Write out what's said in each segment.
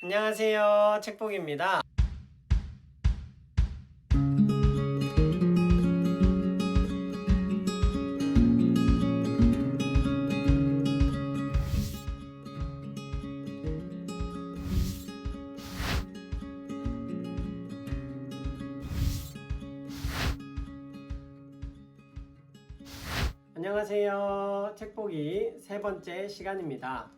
안녕하세요. 책복입니다. 안녕하세요. 책보기 세 번째 시간입니다.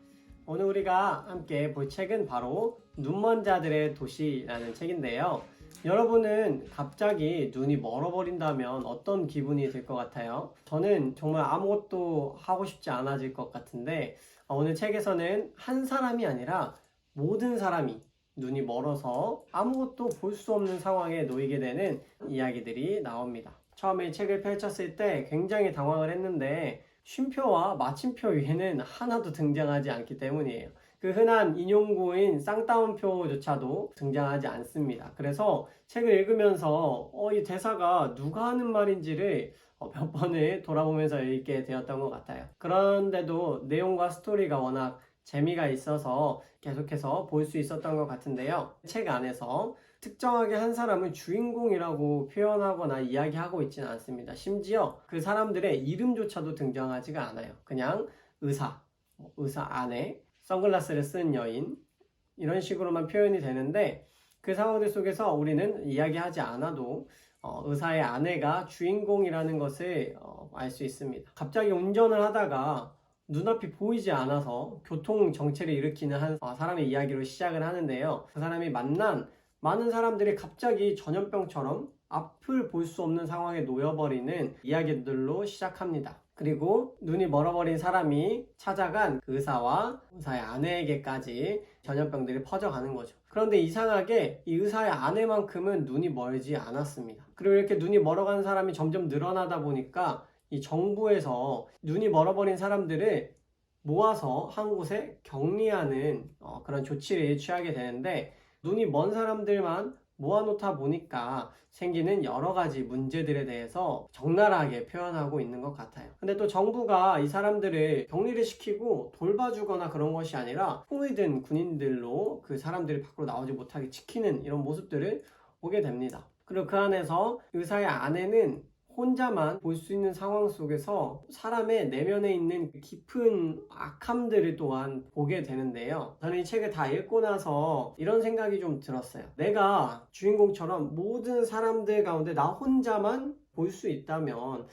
오늘 우리가 함께 볼 책은 바로 눈먼 자들의 도시라는 책인데요. 여러분은 갑자기 눈이 멀어버린다면 어떤 기분이 들 것 같아요? 저는 정말 아무것도 하고 싶지 않아질 것 같은데 오늘 책에서는 한 사람이 아니라 모든 사람이 눈이 멀어서 아무것도 볼 수 없는 상황에 놓이게 되는 이야기들이 나옵니다. 처음에 책을 펼쳤을 때 굉장히 당황을 했는데 쉼표와 마침표 위에는 하나도 등장하지 않기 때문이에요. 그 흔한 인용구인 쌍따옴표조차도 등장하지 않습니다. 그래서 책을 읽으면서 이 대사가 누가 하는 말인지를 몇 번을 돌아보면서 읽게 되었던 것 같아요. 그런데도 내용과 스토리가 워낙 재미가 있어서 계속해서 볼 수 있었던 것 같은데요. 책 안에서 특정하게 한 사람을 주인공이라고 표현하거나 이야기하고 있지는 않습니다. 심지어 그 사람들의 이름조차도 등장하지가 않아요. 그냥 의사, 의사 아내, 선글라스를 쓴 여인 이런 식으로만 표현이 되는데 그 상황들 속에서 우리는 이야기하지 않아도 의사의 아내가 주인공이라는 것을 알 수 있습니다. 갑자기 운전을 하다가 눈앞이 보이지 않아서 교통 정체를 일으키는 한 사람의 이야기로 시작을 하는데요. 그 사람이 만난 많은 사람들이 갑자기 전염병처럼 앞을 볼 수 없는 상황에 놓여버리는 이야기들로 시작합니다. 그리고 눈이 멀어버린 사람이 찾아간 그 의사와 의사의 아내에게까지 전염병들이 퍼져가는 거죠. 그런데 이상하게 이 의사의 아내만큼은 눈이 멀지 않았습니다. 그리고 이렇게 눈이 멀어가는 사람이 점점 늘어나다 보니까 이 정부에서 눈이 멀어버린 사람들을 모아서 한 곳에 격리하는 그런 조치를 취하게 되는데 눈이 먼 사람들만 모아놓다 보니까 생기는 여러 가지 문제들에 대해서 적나라하게 표현하고 있는 것 같아요. 근데 또 정부가 이 사람들을 격리를 시키고 돌봐주거나 그런 것이 아니라 총을 든 군인들로 그 사람들이 밖으로 나오지 못하게 지키는 이런 모습들을 보게 됩니다. 그리고 그 안에서 의사의 아내는 혼자만 볼 수 있는 상황 속에서 사람의 내면에 있는 깊은 악함들을 또한 보게 되는데요. 저는 이 책을 다 읽고 나서 이런 생각이 좀 들었어요. 내가 주인공처럼 모든 사람들 가운데 나 혼자만 볼 수 있다면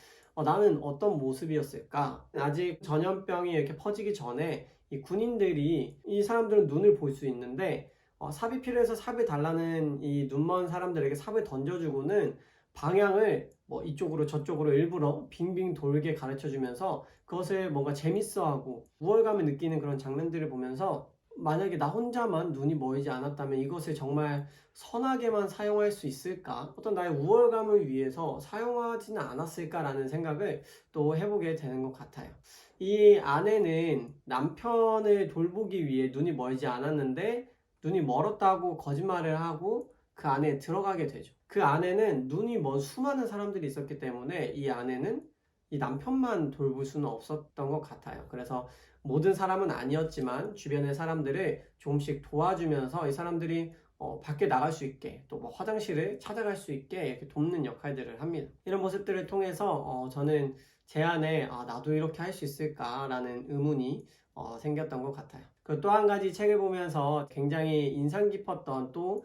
나는 어떤 모습이었을까? 아직 전염병이 이렇게 퍼지기 전에 이 군인들이 이 사람들은 눈을 볼 수 있는데 삽이 필요해서 삽을 달라는 이 눈먼 사람들에게 삽을 던져주고는 방향을 이쪽으로 저쪽으로 일부러 빙빙 돌게 가르쳐 주면서 그것을 뭔가 재밌어하고 우월감을 느끼는 그런 장면들을 보면서 만약에 나 혼자만 눈이 멀지 않았다면 이것을 정말 선하게만 사용할 수 있을까? 어떤 나의 우월감을 위해서 사용하지는 않았을까라는 생각을 또 해보게 되는 것 같아요. 이 아내는 남편을 돌보기 위해 눈이 멀지 않았는데 눈이 멀었다고 거짓말을 하고 그 안에 들어가게 되죠. 그 안에는 눈이 먼 수많은 사람들이 있었기 때문에 이 안에는 이 남편만 돌볼 수는 없었던 것 같아요. 그래서 모든 사람은 아니었지만 주변의 사람들을 조금씩 도와주면서 이 사람들이 밖에 나갈 수 있게 또 화장실을 찾아갈 수 있게 이렇게 돕는 역할들을 합니다. 이런 모습들을 통해서 저는 제 안에 나도 이렇게 할 수 있을까라는 의문이 생겼던 것 같아요. 그 또 한 가지 책을 보면서 굉장히 인상 깊었던 또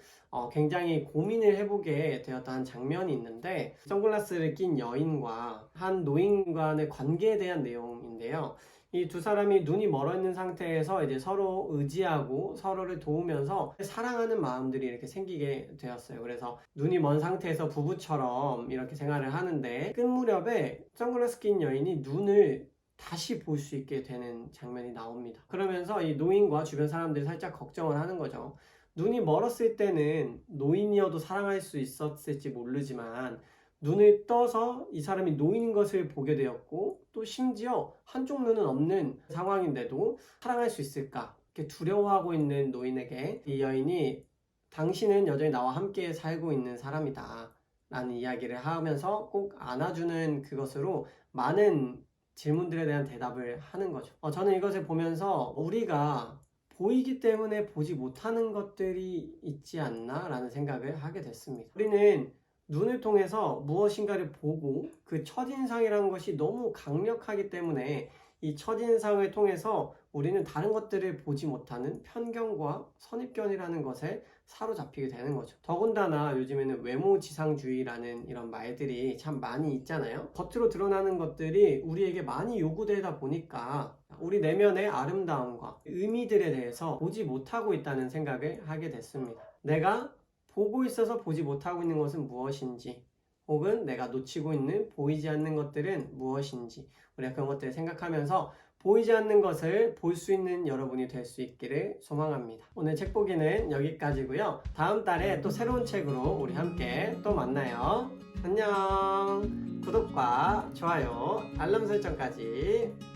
굉장히 고민을 해보게 되었던 장면이 있는데 선글라스를 낀 여인과 한 노인간의 관계에 대한 내용인데요. 이 두 사람이 눈이 멀어 있는 상태에서 이제 서로 의지하고 서로를 도우면서 사랑하는 마음들이 이렇게 생기게 되었어요. 그래서 눈이 먼 상태에서 부부처럼 이렇게 생활을 하는데 끝 무렵에 선글라스 낀 여인이 눈을 다시 볼 수 있게 되는 장면이 나옵니다. 그러면서 이 노인과 주변 사람들이 살짝 걱정을 하는 거죠. 눈이 멀었을 때는 노인이어도 사랑할 수 있었을지 모르지만 눈을 떠서 이 사람이 노인인 것을 보게 되었고 또 심지어 한쪽 눈은 없는 상황인데도 사랑할 수 있을까? 이렇게 두려워하고 있는 노인에게 이 여인이 당신은 여전히 나와 함께 살고 있는 사람이다 라는 이야기를 하면서 꼭 안아주는 그것으로 많은 질문들에 대한 대답을 하는 거죠. 저는 이것을 보면서 우리가 보이기 때문에 보지 못하는 것들이 있지 않나 라는 생각을 하게 됐습니다. 우리는 눈을 통해서 무엇인가를 보고 그 첫인상이라는 것이 너무 강력하기 때문에 이 첫인상을 통해서 우리는 다른 것들을 보지 못하는 편견과 선입견이라는 것에 사로잡히게 되는 거죠. 더군다나 요즘에는 외모지상주의라는 이런 말들이 참 많이 있잖아요. 겉으로 드러나는 것들이 우리에게 많이 요구되다 보니까 우리 내면의 아름다움과 의미들에 대해서 보지 못하고 있다는 생각을 하게 됐습니다. 내가 보고 있어서 보지 못하고 있는 것은 무엇인지, 혹은 내가 놓치고 있는 보이지 않는 것들은 무엇인지, 우리가 그런 것들을 생각하면서 보이지 않는 것을 볼 수 있는 여러분이 될 수 있기를 소망합니다. 오늘 책 보기는 여기까지고요. 다음 달에 또 새로운 책으로 우리 함께 또 만나요. 안녕. 구독과 좋아요, 알람 설정까지